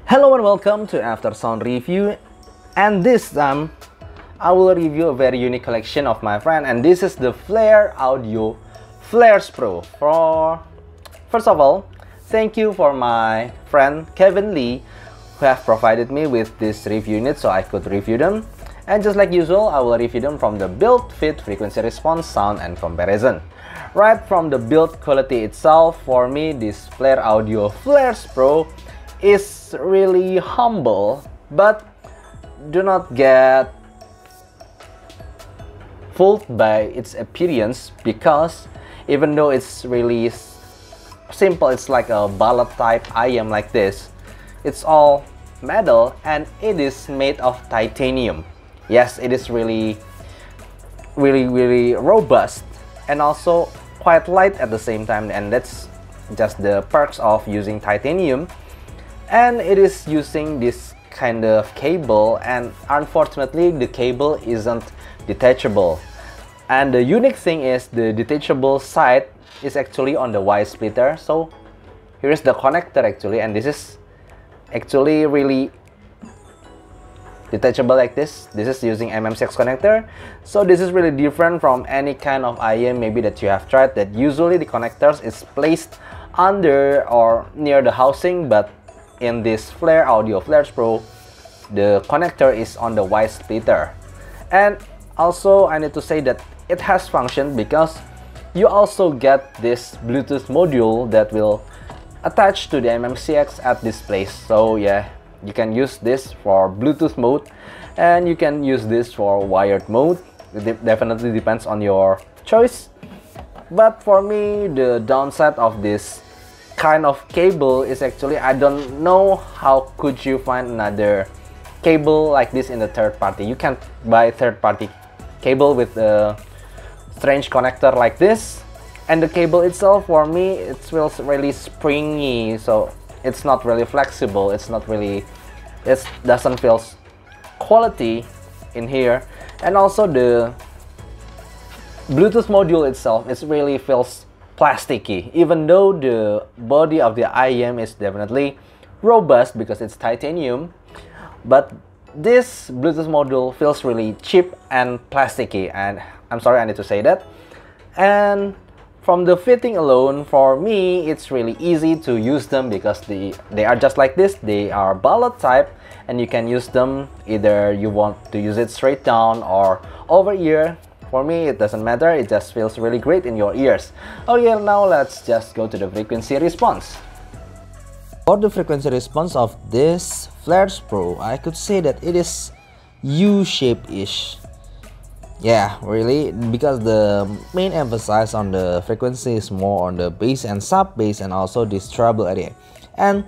Hello and welcome to After Sound Review, and this time I will review a very unique collection of my friend, and this is the Flare Audio Flares Pro. First of all, thank you for my friend Kevin Lee who have provided me with this review unit so I could review them. And just like usual, I will review them from the build, fit, frequency response, sound, and comparison. Right from the build quality itself, for me this Flare Audio Flares Pro is really humble, but do not get fooled by its appearance, because even though it's really simple, it's like a ballad type IM like this, it's all metal and it is made of titanium. Yes, it is really robust and also quite light at the same time, and that's just the perks of using titanium. And it is using this kind of cable, and unfortunately the cable isn't detachable. And the unique thing is the detachable side is actually on the Y splitter. So here is the connector actually, and this is actually really detachable like this. This is using MM6 connector. So this is really different from any kind of IM maybe that you have tried, that usually the connectors is placed under or near the housing, but in this Flare Audio Flares Pro, the connector is on the Y splitter. And also I need to say that it has function, because you also get this Bluetooth module that will attach to the MMCX at this place. So yeah, you can use this for Bluetooth mode and you can use this for wired mode. It definitely depends on your choice. But for me, the downside of this kind of cable is actually, I don't know how could you find another cable like this in the third party. You can't buy third party cable with a strange connector like this. And the cable itself, for me, it feels really springy, so it's not really flexible. It doesn't feel quality in here. And also the Bluetooth module itself, it really feels plasticky, even though the body of the IM is definitely robust because it's titanium. But this Bluetooth module feels really cheap and plasticky, and I'm sorry, I need to say that. And from the fitting alone, for me, it's really easy to use them, because they are just like this. They are ballad type, and you can use them either you want to use it straight down or over ear. For me, it doesn't matter, it just feels really great in your ears. Okay, now let's just go to the frequency response. For the frequency response of this Flares Pro, I could say that it is U-shape-ish. Yeah, really, because the main emphasis on the frequency is more on the bass and sub-bass, and also this treble area. And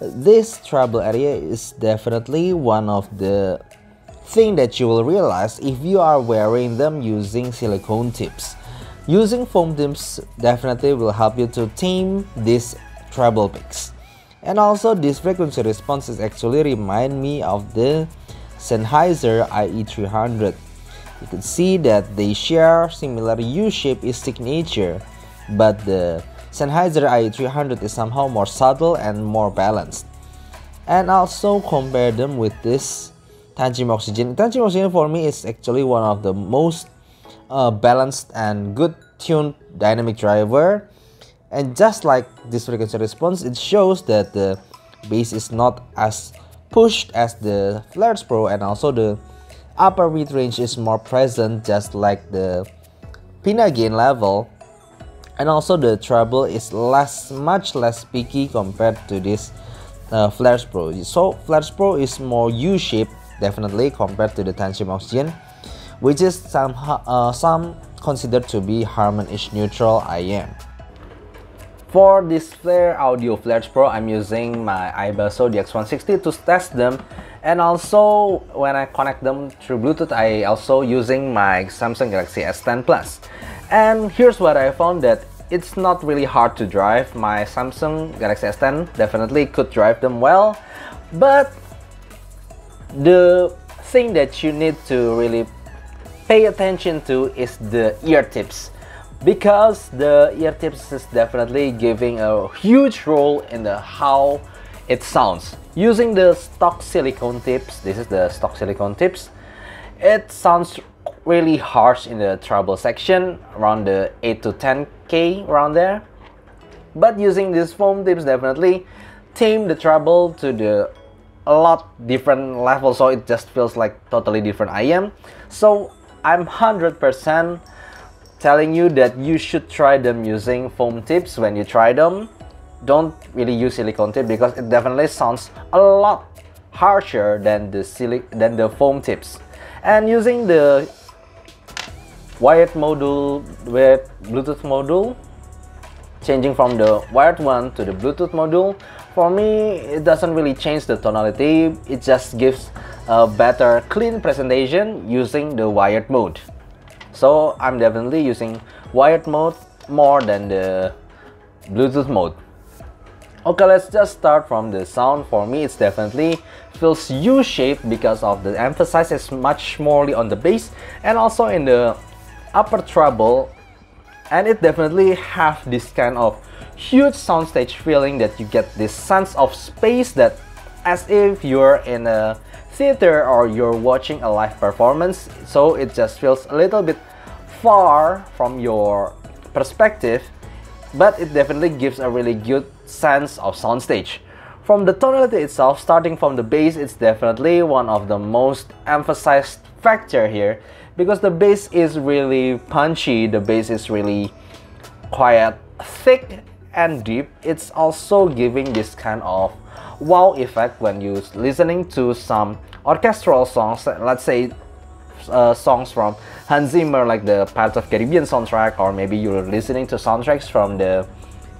this treble area is definitely one of the thing that you will realize if you are wearing them using silicone tips. Using foam tips definitely will help you to tame these treble picks. And also this frequency response is actually remind me of the Sennheiser IE300. You can see that they share similar U-shape is signature, but the Sennheiser IE300 is somehow more subtle and more balanced. And also compare them with this Tangent Oxygen. Tangent Oxygen for me is actually one of the most balanced and good tuned dynamic driver. And just like this frequency response, it shows that the bass is not as pushed as the Flares Pro, and also the upper mid range is more present, just like the pinna gain level. And also the treble is much less peaky compared to this Flares Pro. So Flares Pro is more U-shaped definitely compared to the Tangent Oxygen, which is some considered to be Harmonish neutral IM. For this Flare Audio Flares Pro, I'm using my iBasso DX160 to test them, and also when I connect them through Bluetooth, I also using my Samsung Galaxy S10 Plus. And here's what I found, that it's not really hard to drive. My Samsung Galaxy S10 definitely could drive them well, but the thing that you need to really pay attention to is the ear tips. because the ear tips is definitely giving a huge role in the how it sounds. Using the stock silicone tips, this is the stock silicone tips, it sounds really harsh in the treble section, around the 8 to 10k around there. But using these foam tips definitely tame the treble to the a lot different level, so it just feels like totally different IM. So I'm 100% telling you that you should try them using foam tips. When you try them, don't really use silicone tip because it definitely sounds a lot harsher than the foam tips. And using the wired module with Bluetooth module, changing from the wired one to the Bluetooth module, for me it doesn't really change the tonality, it just gives a better clean presentation using the wired mode. So I'm definitely using wired mode more than the Bluetooth mode. Okay, let's just start from the sound. For me, it's definitely feels U-shaped because of the emphasis is much more on the bass and also in the upper treble, and it definitely have this kind of huge soundstage feeling that you get this sense of space, that as if you're in a theater or you're watching a live performance. So it just feels a little bit far from your perspective, but it definitely gives a really good sense of soundstage. From the tonality itself, starting from the bass, it's definitely one of the most emphasized factor here because the bass is really punchy, the bass is really quite thick and deep. It's also giving this kind of wow effect when you're listening to some orchestral songs, let's say songs from Hans Zimmer like the Pirates of Caribbean soundtrack, or maybe you're listening to soundtracks from the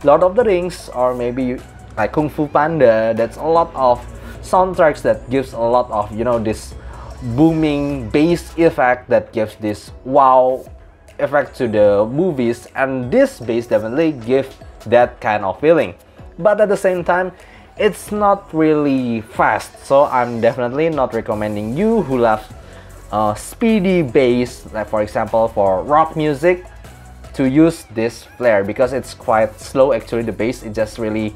Lord of the Rings, or maybe like Kung Fu Panda. That's a lot of soundtracks that gives a lot of, you know, this booming bass effect that gives this wow effect to the movies, and this bass definitely gives that kind of feeling. But at the same time, it's not really fast, so I'm definitely not recommending you who love speedy bass, like for example for rock music, to use this flare because it's quite slow. Actually the bass is just really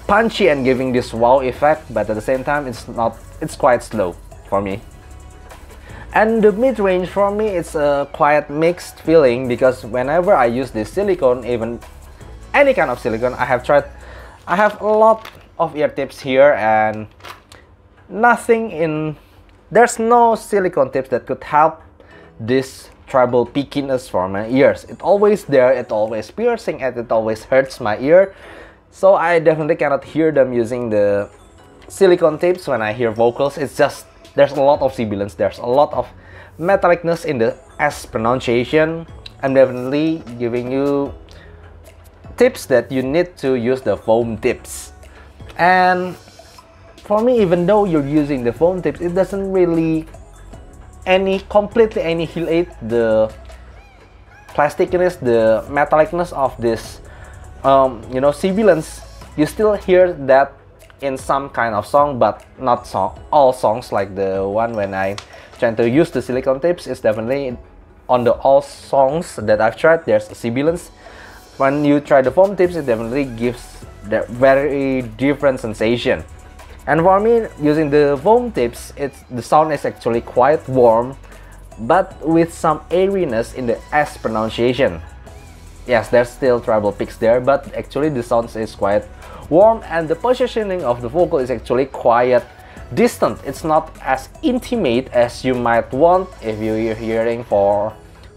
punchy and giving this wow effect, but at the same time it's quite slow for me. And the mid-range for me, it's a quite mixed feeling because whenever I use this silicone, even any kind of silicone I have tried, I have a lot of ear tips here and there's no silicone tips that could help this treble pickiness for my ears. It's always there, it's always piercing, and it always hurts my ear. So I definitely cannot hear them using the silicone tips when I hear vocals. It's just, there's a lot of sibilance, there's a lot of metallicness in the S pronunciation. I'm definitely giving you tips that you need to use the foam tips. And for me, even though you're using the foam tips, it doesn't really completely annihilate the plasticness, the metallicness of this you know, sibilance. You still hear that in some kind of song, but not all songs. Like the one when I try to use the silicone tips, is definitely on the all songs that I've tried, there's a sibilance. When you try the foam tips, it definitely gives that very different sensation. And for me, using the foam tips, the sound is actually quite warm, but with some airiness in the S pronunciation. Yes, there's still treble picks there, but actually the sound is quite warm, and the positioning of the vocal is actually quite distant. It's not as intimate as you might want if you're hearing for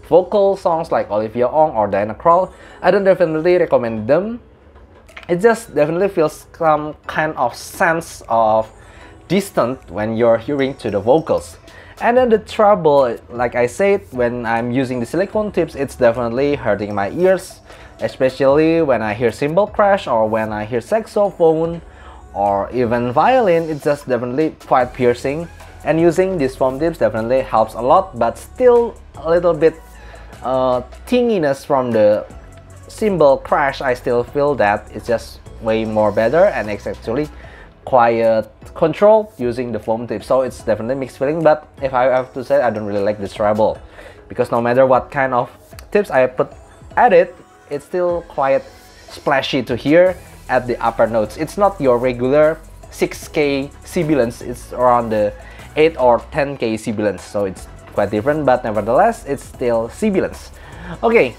vocal songs like Olivia Ong or Diana Krall. I don't definitely recommend them. It just definitely feels some kind of sense of distant when you're hearing to the vocals. And then the treble, like I said, when I'm using the silicone tips, it's definitely hurting my ears, especially when I hear cymbal crash or when I hear saxophone or even violin. It's just definitely quite piercing, and using these foam tips definitely helps a lot, but still a little bit tinginess from the cymbal crash. I still feel that it's just way more better, and it's actually quiet control using the foam tips. So it's definitely mixed feeling, but if I have to say, I don't really like this treble because no matter what kind of tips I put at it, it's still quite splashy to hear, at the upper notes. It's not your regular 6K sibilance, it's around the 8 or 10K sibilance, so it's quite different, but nevertheless it's still sibilance. Okay,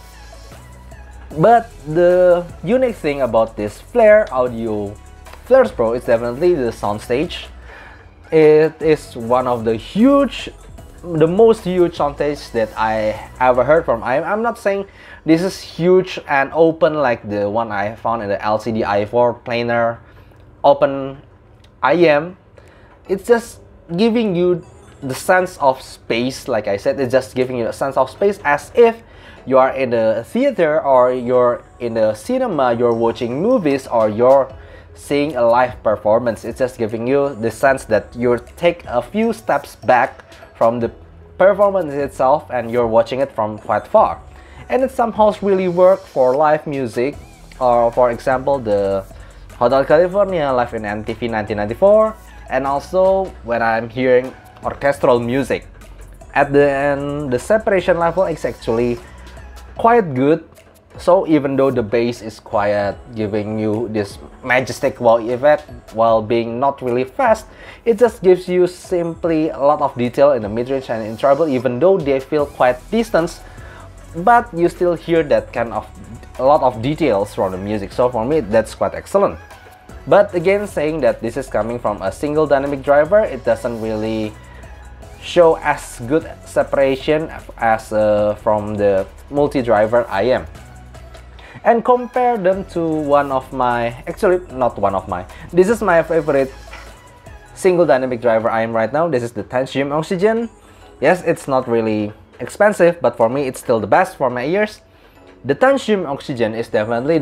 but the unique thing about this Flare Audio Flares Pro is definitely the soundstage. It is one of the most huge soundstage that I ever heard from IM. I'm not saying this is huge and open like the one I found in the LCD i4 planar open IM. It's just giving you the sense of space. Like I said, it's just giving you a sense of space as if you are in a theater or you're in a cinema, you're watching movies, or you're seeing a live performance. It's just giving you the sense that you take a few steps back from the performance itself and you're watching it from quite far. And it somehow really works for live music, or for example the Hotel California live in MTV 1994, and also when I'm hearing orchestral music. At the end, the separation level is actually quite good. So even though the bass is quiet, giving you this majestic wow effect while being not really fast, it just gives you simply a lot of detail in the mid-range and in treble, even though they feel quite distant, but you still hear that kind of a lot of details from the music. So for me, that's quite excellent. But again, saying that this is coming from a single dynamic driver, it doesn't really show as good separation as from the multi-driver IM. And compare them to one of my, actually not one of my, this is my favorite single dynamic driver IM right now. This is the Tantrum Oxygen. Yes, it's not really expensive, but for me it's still the best for my ears. The Tantrum Oxygen is definitely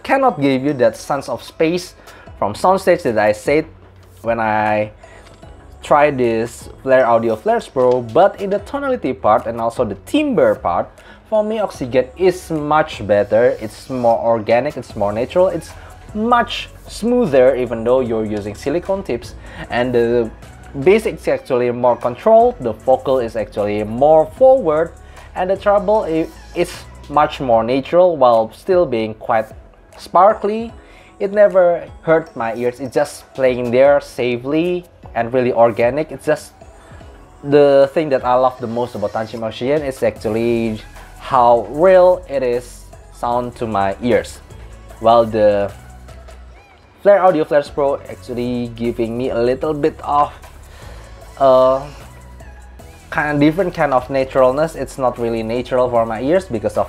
cannot give you that sense of space from soundstage that I said when I tried this Flare Audio Flares Pro, but in the tonality part and also the timbre part, for me Oxygen is much better. It's more organic, it's more natural, it's much smoother even though you're using silicone tips, and the bass is actually more controlled, the vocal is actually more forward, and the treble is much more natural while still being quite sparkly. It never hurt my ears, it's just playing there safely and really organic. It's just the thing that I love the most about Tantrum Oxygen is actually how real it is sound to my ears, while the Flare Audio Flares Pro actually giving me a little bit of kind of different kind of naturalness. It's not really natural for my ears because of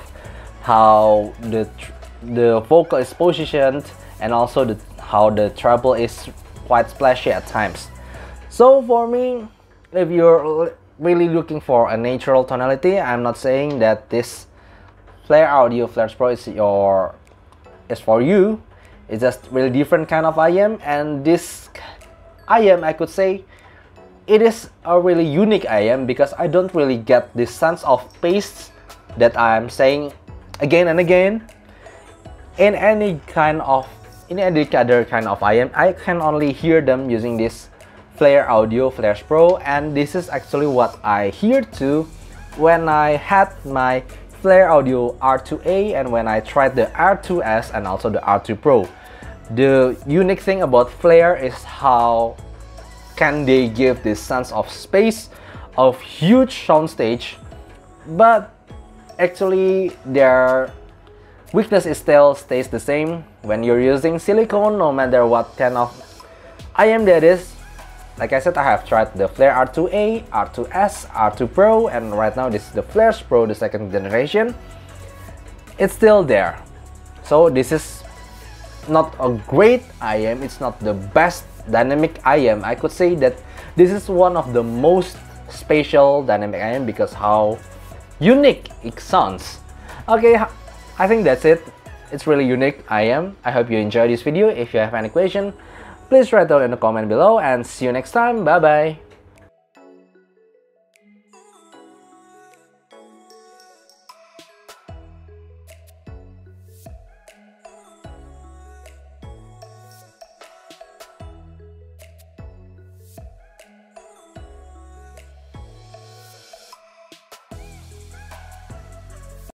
how the vocal is positioned, and also how the treble is quite splashy at times. So for me, if you're really looking for a natural tonality, I'm not saying that this Flare Audio Flares Pro is for you. It's just really different kind of IM, and this IM, I could say it is a really unique IM because I don't really get this sense of pace that I'm saying again and again in any other kind of IM. I can only hear them using this Flare Audio Flares Pro, and this is actually what I hear too when I had my Flare Audio R2A and when I tried the R2S and also the R2 Pro. The unique thing about Flare is how can they give this sense of space, of huge soundstage, but actually their weakness is still stays the same when you're using silicone, no matter what kind of IM that is. Like I said, I have tried the Flare R2A, R2S, R2 Pro, and right now this is the Flares Pro, the second generation. It's still there. So this is not a great IM, it's not the best dynamic IM. I could say that this is one of the most spatial dynamic IM because how unique it sounds. Okay, I think that's it. It's really unique IM. I hope you enjoyed this video. If you have any question, please write down in the comment below, and see you next time. Bye bye.